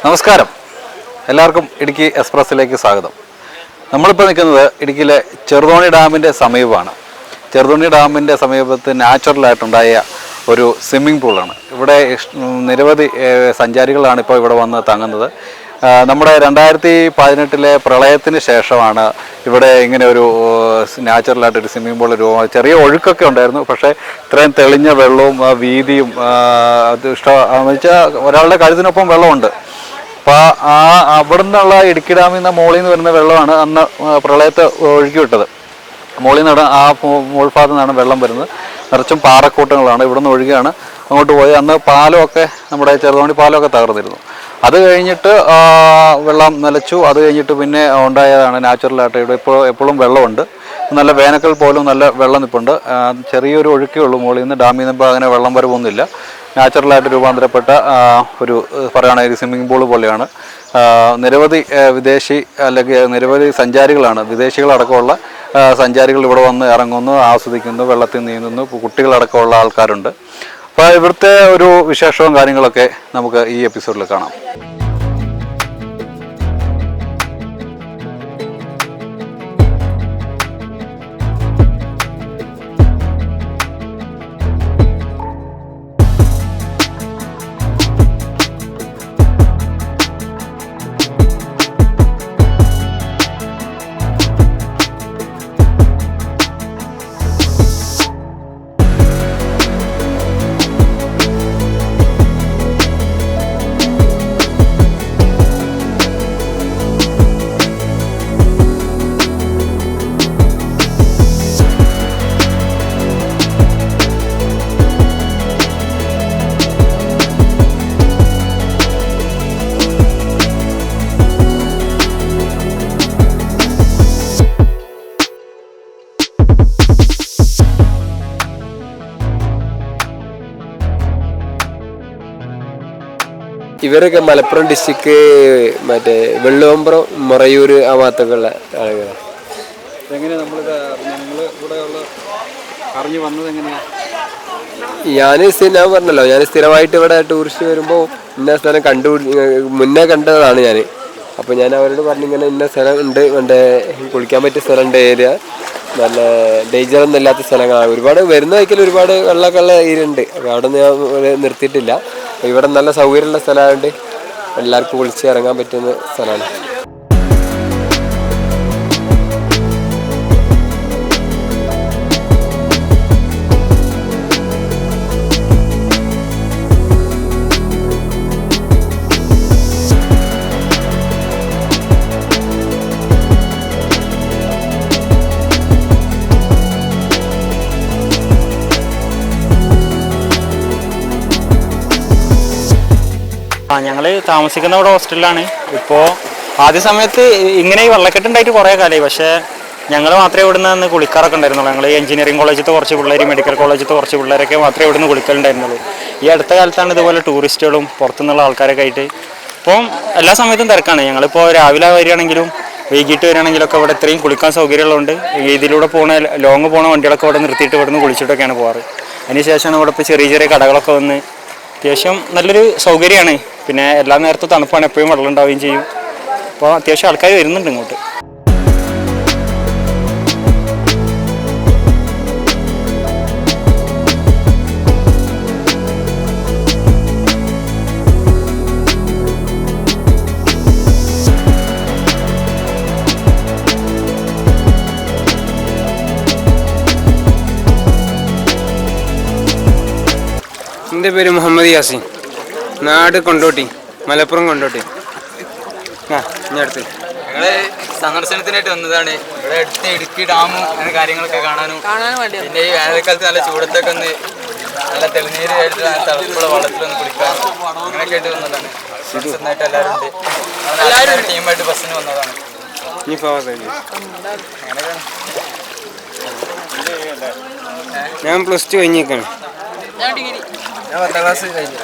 നമസ്കാരം, എല്ലാവർക്കും ഇടുക്കി എക്സ്പ്രസ്സിലേക്ക് സ്വാഗതം. നമ്മളിപ്പോൾ നിൽക്കുന്നത് ഇടുക്കിയിലെ ചെറുതോണി ഡാമിൻ്റെ സമീപമാണ്. ചെറുതോണി ഡാമിൻ്റെ സമീപത്ത് നാച്ചുറലായിട്ടുണ്ടായ ഒരു സ്വിമ്മിംഗ് പൂളാണ്. ഇവിടെ നിരവധി സഞ്ചാരികളാണ് ഇപ്പോൾ ഇവിടെ വന്ന് തങ്ങുന്നത്. നമ്മുടെ 2018 പ്രളയത്തിന് ശേഷമാണ് ഇവിടെ ഇങ്ങനെ ഒരു നാച്ചുറലായിട്ടൊരു സ്വിമ്മിംഗ് പൂൾ ചെറിയ ഒഴുക്കൊക്കെ ഉണ്ടായിരുന്നു. പക്ഷേ ഇത്രയും തെളിഞ്ഞ വെള്ളവും വീതിയും അത് ഇഷ്ടമെന്ന് വെച്ചാൽ ഒരാളുടെ കഴുത്തിനൊപ്പം വെള്ളമുണ്ട്. അപ്പോൾ അവിടെ നിന്നുള്ള ഇടുക്കി ഡാമിൽ നിന്ന് മോളിൽ നിന്ന് വരുന്ന വെള്ളമാണ് അന്ന് പ്രളയത്തെ ഒഴുക്കി വിട്ടത്. മോളിൽ നിന്നാണ് മുകൾഭാഗത്തു നിന്നാണ് വെള്ളം വരുന്നത്. നിറച്ചും പാറക്കൂട്ടങ്ങളാണ്. ഇവിടെ നിന്ന് ഒഴുകിയാണ് അങ്ങോട്ട് പോയി. അന്ന് പാലമൊക്കെ നമ്മുടെ ചെറുതോണി പാലമൊക്കെ തകർന്നിരുന്നു. അത് കഴിഞ്ഞിട്ട് വെള്ളം നിലച്ചു. അത് കഴിഞ്ഞിട്ട് പിന്നെ ഉണ്ടായതാണ് നാച്ചുറലായിട്ട്. ഇവിടെ എപ്പോഴും വെള്ളമുണ്ട്. നല്ല വേനൽക്കൽ പോലും നല്ല വെള്ളം നിൽപ്പുണ്ട്. ചെറിയൊരു ഒഴുക്കേ ഉള്ളൂ മോളിൽ നിന്ന്. ഡാമിൽ നിന്ന് ഇപ്പോൾ അങ്ങനെ വെള്ളം വരവൊന്നുമില്ല. നാച്ചുറലായിട്ട് രൂപാന്തരപ്പെട്ട ഒരു പറയുകയാണെങ്കിൽ സ്വിമ്മിംഗ് പൂൾ പോലെയാണ്. നിരവധി വിദേശി അല്ലെങ്കിൽ നിരവധി സഞ്ചാരികളാണ്, വിദേശികളടക്കമുള്ള സഞ്ചാരികൾ ഇവിടെ വന്ന് ഇറങ്ങുന്നു, ആസ്വദിക്കുന്നു, വെള്ളത്തിൽ നീന്തുന്നു. കുട്ടികളടക്കമുള്ള ആൾക്കാരുണ്ട്. അപ്പോൾ ഇവിടുത്തെ ഒരു വിശേഷവും കാര്യങ്ങളൊക്കെ നമുക്ക് ഈ എപ്പിസോഡിൽ കാണാം. ഇവരൊക്കെ മലപ്പുറം ഡിസ്ട്രിക്ട് മറ്റേ വെള്ളുവമ്പ്രം മൊറയൂർ ആ ഭാഗത്തൊക്കെയുള്ള ആളുകളാണ്. ഞാൻ പറഞ്ഞല്ലോ, ഞാൻ സ്ഥിരമായിട്ട് ഇവിടെ ടൂറിസ്റ്റ് വരുമ്പോൾ ഇന്ന സ്ഥലം മുന്നേ കണ്ടതാണ് ഞാൻ. അപ്പോൾ ഞാൻ അവരോട് പറഞ്ഞിങ്ങനെ ഇന്ന സ്ഥലം ഉണ്ട്, മറ്റേ കുളിക്കാൻ പറ്റിയ സ്ഥലമുണ്ട്, ഏരിയ നല്ല ഡേഞ്ചറൊന്നും ഇല്ലാത്ത സ്ഥലങ്ങളാണ്. ഒരുപാട് വരുന്ന വഴിക്കൽ ഒരുപാട് വെള്ളമൊക്കെ ഉള്ള ഏരിയ ഉണ്ട്. അപ്പോൾ അവിടെ നിന്ന് ഞാൻ നിർത്തിയിട്ടില്ല. ഇവിടെ നല്ല സൗകര്യമുള്ള സ്ഥലമായതുകൊണ്ട് എല്ലാവർക്കും കുളിച്ച് ഇറങ്ങാൻ പറ്റുന്ന സ്ഥലമാണ്. ഞങ്ങൾ താമസിക്കുന്ന ഇവിടെ ഹോസ്റ്റലിലാണ്. ഇപ്പോൾ ആദ്യ സമയത്ത് ഇങ്ങനെ ഈ വെള്ളക്കെട്ടുണ്ടായിട്ട് കുറേ കാലമായി. പക്ഷേ ഞങ്ങൾ മാത്രമേ ഇവിടെ നിന്ന് കുളിക്കാറൊക്കെ ഉണ്ടായിരുന്നുള്ളൂ. ഞങ്ങൾ എഞ്ചിനീയറിംഗ് കോളേജിലത്തെ കുറച്ച് പിള്ളേർ, മെഡിക്കൽ കോളേജിലത്തെ കുറച്ച് പിള്ളേരൊക്കെ മാത്രമേ ഇവിടെ നിന്ന് കുളിക്കലുണ്ടായിരുന്നുള്ളൂ. ഈ അടുത്ത കാലത്താണ് ഇതുപോലെ ടൂറിസ്റ്റുകളും പുറത്തുനിന്നുള്ള ആൾക്കാരൊക്കെ ആയിട്ട്. ഇപ്പം എല്ലാ സമയത്തും തിരക്കാണ്. ഞങ്ങളിപ്പോൾ രാവിലെ വരികയാണെങ്കിലും വൈകിട്ട് വരികയാണെങ്കിലൊക്കെ ഇവിടെ ഇത്രയും കുളിക്കാൻ സൗകര്യമുള്ളതുകൊണ്ട് ഇതിലൂടെ ലോങ് പോണ വണ്ടികളൊക്കെ ഇവിടെ നിർത്തിയിട്ട് ഇവിടെ നിന്ന് കുളിച്ചിട്ടൊക്കെയാണ് പോകാറ്. അതിനുശേഷമാണ് ഇവിടെ ഇപ്പോൾ ചെറിയ ചെറിയ കടകളൊക്കെ വന്ന് അത്യാവശ്യം നല്ലൊരു സൗകര്യമാണ്. പിന്നെ എല്ലാ നേരത്തും തണുപ്പാണ്, എപ്പോഴും വെള്ളം ഉണ്ടാവുകയും ചെയ്യും. അപ്പോൾ അത്യാവശ്യം ആൾക്കാർ വരുന്നുണ്ട് ഇങ്ങോട്ട്. എൻ്റെ പേര് മുഹമ്മദ് യാസിൻ, നാട് കൊണ്ടോട്ടി, മലപ്പുറം കൊണ്ടോട്ടി. അടുത്ത് ഞങ്ങള് സന്ദർശനത്തിനായിട്ട് വന്നതാണ്. ഇവിടെ അടുത്ത് ഇടുക്കി ഡാമും അങ്ങനെ കാര്യങ്ങളൊക്കെ കാണാനും പിന്നെ ഈ വേനൽക്കാലത്ത് നല്ല ചൂടത്തൊക്കെ ഒന്ന് നല്ല തെളിനീരായിട്ട് നല്ല തണുപ്പുള്ള വെള്ളത്തിലൊന്ന് കുളിക്കാനും അങ്ങനെയൊക്കെ ആയിട്ട് വന്നതാണ്. നന്നായിട്ട് എല്ലാവരും ഉണ്ട്. ടീമായിട്ട് ബസ്സിന് വന്നതാണ്. ഞാൻ +2 കഴിഞ്ഞേക്കാണ്. ഞാൻ 10ാം ക്ലാസ് കഴിഞ്ഞു.